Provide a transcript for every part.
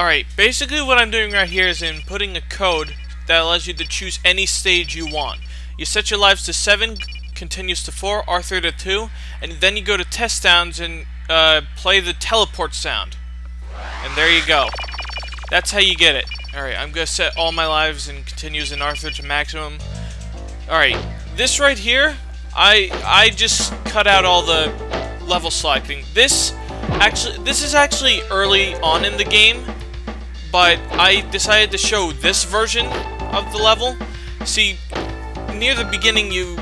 Alright, basically what I'm doing right here is inputting a code that allows you to choose any stage you want. You set your lives to 7, continues to 4, Arthur to 2, and then you go to test sounds and play the teleport sound. And there you go. That's how you get it. Alright, I'm gonna set all my lives and continues in Arthur to maximum. Alright, this right here, I just cut out all the level selecting. This is actually early on in the game, but I decided to show this version of the level. See, near the beginning you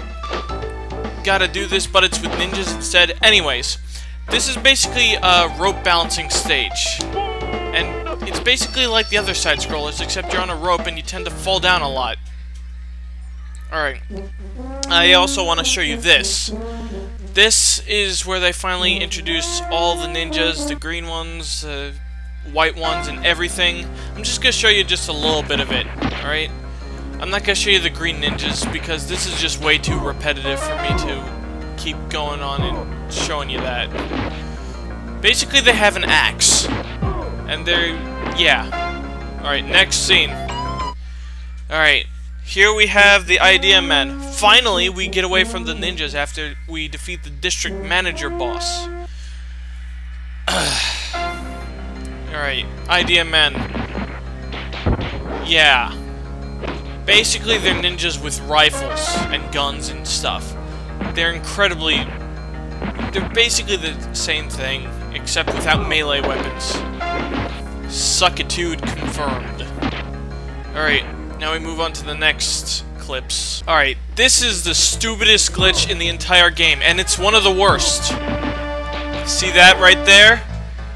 gotta do this, but it's with ninjas instead. Anyways, this is basically a rope balancing stage. And it's basically like the other side scrollers, except you're on a rope and you tend to fall down a lot. Alright. I also want to show you this. This is where they finally introduce all the ninjas, the green ones, the white ones, and everything. I'm just going to show you just a little bit of it, alright? I'm not going to show you the green ninjas because this is just way too repetitive for me to keep going on and showing you that. Basically, they have an axe. And they're... yeah. Alright, next scene. Alright, here we have the idea men. Finally, we get away from the ninjas after we defeat the district manager boss. Alright, idea men. Yeah. Basically, they're ninjas with rifles and guns and stuff. They're incredibly... they're basically the same thing, except without melee weapons. Suckitude confirmed. Alright, now we move on to the next clips. Alright, this is the stupidest glitch in the entire game, and it's one of the worst. See that right there?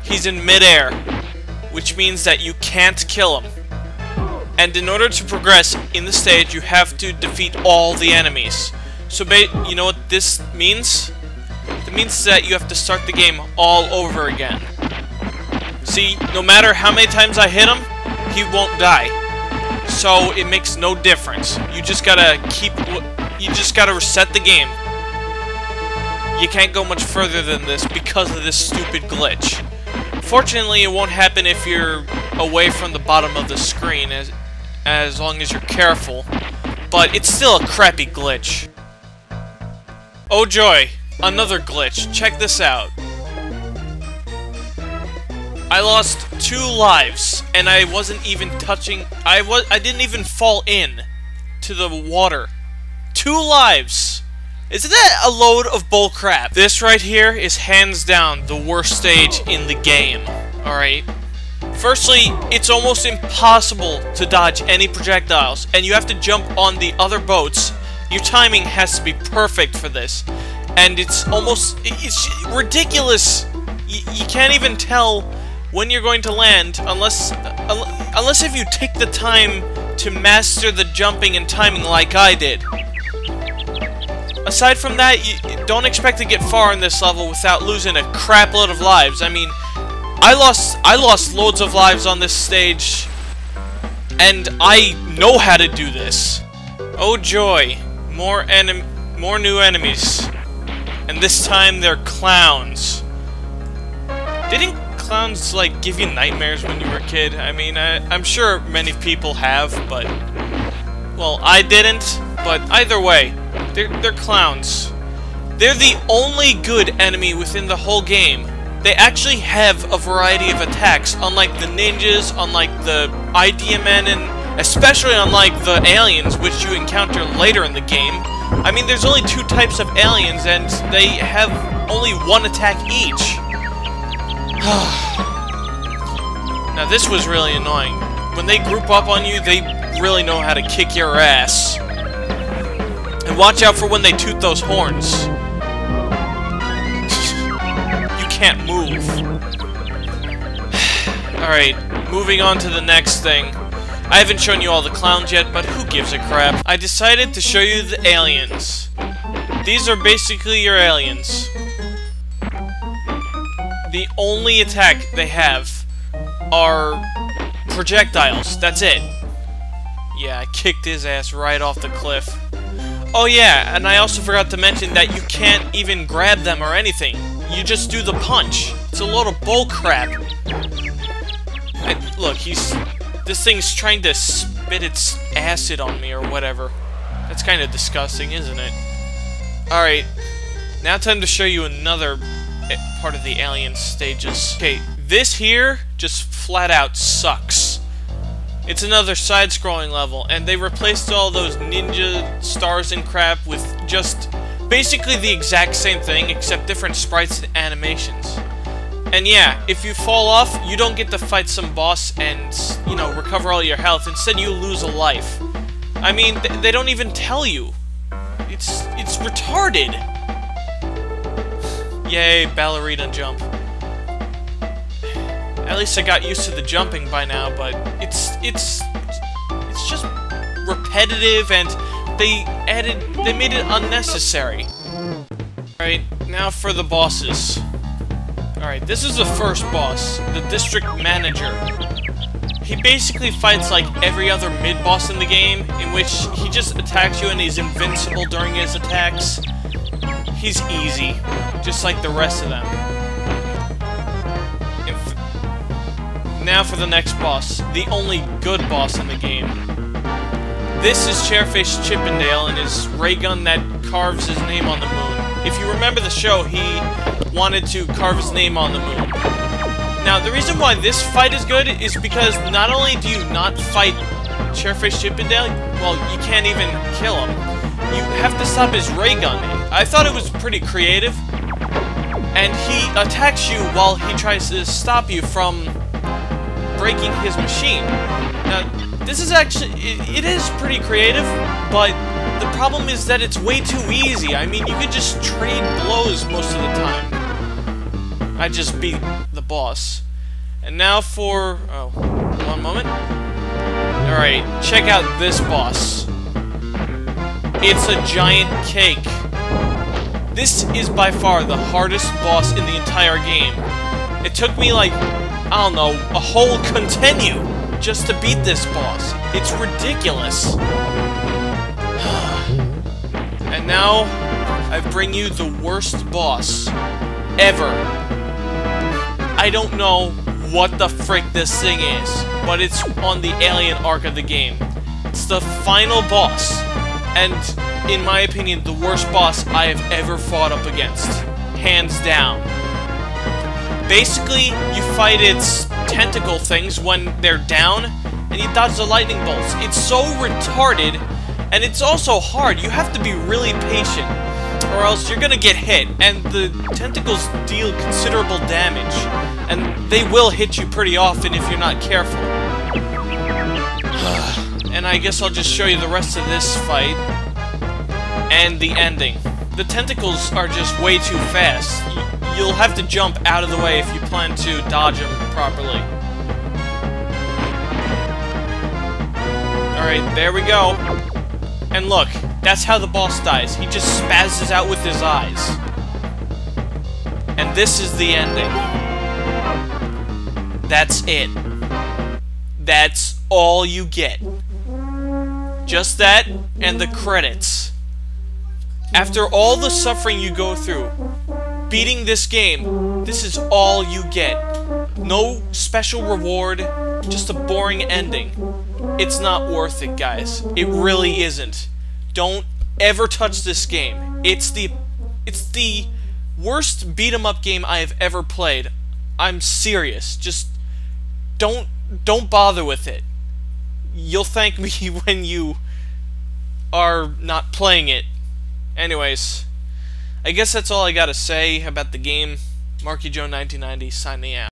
He's in midair, which means that you can't kill him. And in order to progress in the stage, you have to defeat all the enemies. So, you know what this means? It means that you have to start the game all over again. See, no matter how many times I hit him, he won't die. So it makes no difference. You just gotta reset the game. You can't go much further than this because of this stupid glitch. Fortunately, it won't happen if you're away from the bottom of the screen, as long as you're careful. But it's still a crappy glitch. Oh joy, another glitch. Check this out. I lost 2 lives, and I wasn't even touching... I didn't even fall in to the water. 2 lives! Isn't that a load of bullcrap? This right here is hands down the worst stage in the game. Alright? Firstly, it's almost impossible to dodge any projectiles, and you have to jump on the other boats. Your timing has to be perfect for this. And it's ridiculous! You can't even tell when you're going to land, unless if you take the time to master the jumping and timing like I did. Aside from that, you don't expect to get far in this level without losing a crap load of lives. I mean, I lost loads of lives on this stage, and I know how to do this. Oh joy, more new enemies, and this time they're clowns. Didn't clowns, like, give you nightmares when you were a kid? I mean, I'm sure many people have, but... well, I didn't, but either way, they're clowns. They're the only good enemy within the whole game. They actually have a variety of attacks, unlike the ninjas, unlike the idea men, and especially unlike the aliens, which you encounter later in the game. I mean, there's only 2 types of aliens, and they have only 1 attack each. Now this was really annoying. When they group up on you, they really know how to kick your ass. And watch out for when they toot those horns. You can't move. Alright, moving on to the next thing. I haven't shown you all the clowns yet, but who gives a crap? I decided to show you the aliens. These are basically your aliens. The only attack they have are projectiles. That's it. Yeah, I kicked his ass right off the cliff. Oh yeah, and I also forgot to mention that you can't even grab them or anything. You just do the punch. It's a load of bull crap. And look, this thing's trying to spit its acid on me or whatever. That's kind of disgusting, isn't it? Alright, now time to show you another part of the alien stages. Okay, this here just flat out sucks. It's another side-scrolling level, and they replaced all those ninja stars and crap with just basically the exact same thing, except different sprites and animations. And yeah, if you fall off, you don't get to fight some boss and, you know, recover all your health. Instead, you lose a life. I mean, they don't even tell you. It's retarded. Yay, ballerina jump. At least I got used to the jumping by now, but it's just repetitive, and they made it unnecessary. Alright, now for the bosses. Alright, this is the first boss, the district manager. He basically fights like every other mid-boss in the game, in which he just attacks you and he's invincible during his attacks. He's easy, just like the rest of them. Now for the next boss, the only good boss in the game. This is Chairfish Chippendale and his ray gun that carves his name on the moon. If you remember the show, he wanted to carve his name on the moon. Now, the reason why this fight is good is because not only do you not fight Chairfish Chippendale, well, you can't even kill him. You have to stop his ray gun. I thought it was pretty creative. And he attacks you while he tries to stop you from breaking his machine. Now, this is actually, it is pretty creative, but the problem is that it's way too easy. I mean, you could just trade blows most of the time. I just beat the boss. And now for, oh, one moment. Alright, check out this boss. It's a giant cake. This is by far the hardest boss in the entire game. It took me like, I don't know, a whole continue just to beat this boss. It's ridiculous. And now, I bring you the worst boss ever. I don't know what the frick this thing is, but it's on the alien arc of the game. It's the final boss, and in my opinion, the worst boss I have ever fought up against. Hands down. Basically, you fight its tentacle things when they're down, and you dodge the lightning bolts. It's so retarded, and it's also hard. You have to be really patient, or else you're gonna get hit, and the tentacles deal considerable damage, and they will hit you pretty often if you're not careful. And I guess I'll just show you the rest of this fight, and the ending. The tentacles are just way too fast. You'll have to jump out of the way if you plan to dodge them properly. Alright, there we go. And look, that's how the boss dies. He just spazzes out with his eyes. And this is the ending. That's it. That's all you get. Just that, and the credits. After all the suffering you go through, beating this game, this is all you get. No special reward, just a boring ending. It's not worth it, guys. It really isn't. Don't ever touch this game. It's the worst beat-em-up game I have ever played. I'm serious. Just don't bother with it. You'll thank me when you are not playing it. Anyways, I guess that's all I gotta say about the game. Marky Joe 1990 signing out.